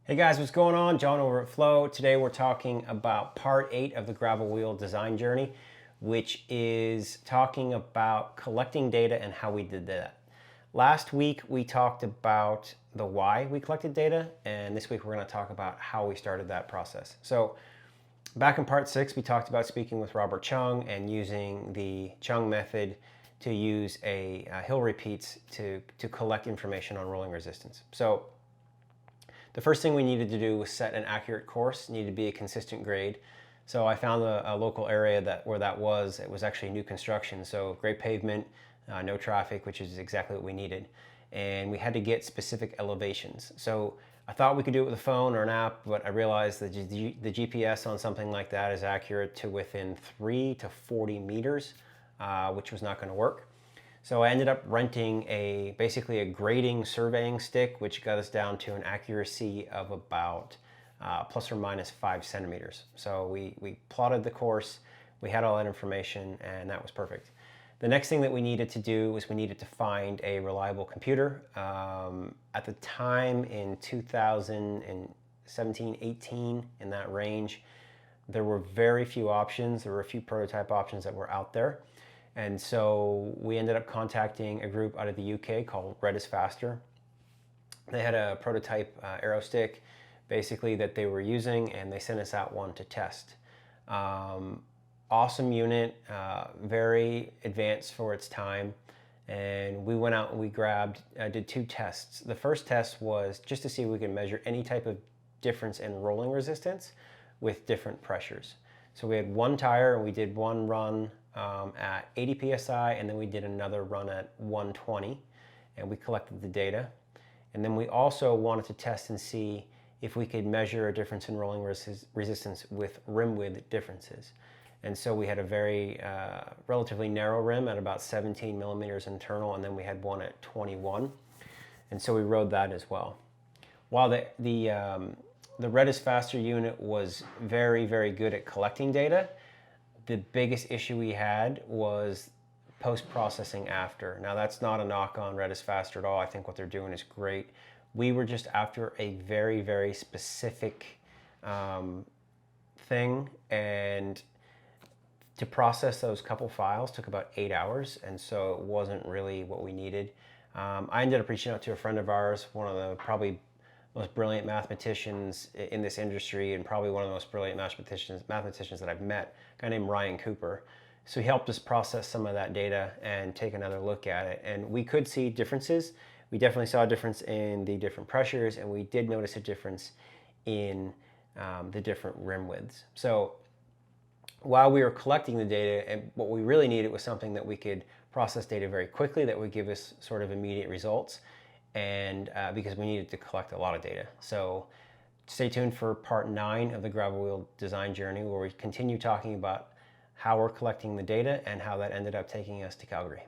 Hey guys, what's going on? John over at FLO. Today we're talking about part 8 of the gravel wheel design journey, which is talking about collecting data and how we did that. Last week we talked about the why we collected data, and this week we're going to talk about how we started that process. So back in part 6 we talked about speaking with Robert Chung and using the Chung method to use a hill repeats to collect information on rolling resistance. So the first thing we needed to do was set an accurate course. It needed to be a consistent grade. So I found a local area where that was. It was actually new construction, so great pavement, no traffic, which is exactly what we needed. And we had to get specific elevations. So I thought we could do it with a phone or an app, but I realized that the GPS on something like that is accurate to within 3 to 40 meters, which was not going to work. So I ended up renting basically a grading surveying stick, which got us down to an accuracy of about plus or minus 5 centimeters. So we plotted the course, we had all that information, and that was perfect. The next thing that we needed to do was we needed to find a reliable computer. At the time in 2017, 18, in that range, there were very few options. There were a few prototype options that were out there. And so we ended up contacting a group out of the UK called Red is Faster. They had a prototype arrow stick basically that they were using, and they sent us out one to test. Awesome unit, very advanced for its time. And we went out and we did 2 tests. The first test was just to see if we could measure any type of difference in rolling resistance with different pressures. So we had one tire and we did one run at 80 psi, and then we did another run at 120, and we collected the data. And then we also wanted to test and see if we could measure a difference in rolling resistance with rim width differences. And so we had a very relatively narrow rim at about 17 millimeters internal, and then we had one at 21. And so we rode that as well. While the Red is Faster unit was very, very good at collecting data, the biggest issue we had was post-processing after. Now that's not a knock on Red is Faster at all. I think what they're doing is great. We were just after a very, very specific thing, and to process those couple files took about 8 hours, and so it wasn't really what we needed. I ended up reaching out to a friend of ours, one of the probably most brilliant mathematicians in this industry, and probably one of the most brilliant mathematicians that I've met, a guy named Ryan Cooper. So he helped us process some of that data and take another look at it. And we could see differences. We definitely saw a difference in the different pressures, and we did notice a difference in the different rim widths. So while we were collecting the data, and what we really needed was something that we could process data very quickly that would give us sort of immediate results, and because we needed to collect a lot of data. So stay tuned for part 9 of the gravel wheel design journey, where we continue talking about how we're collecting the data and how that ended up taking us to Calgary.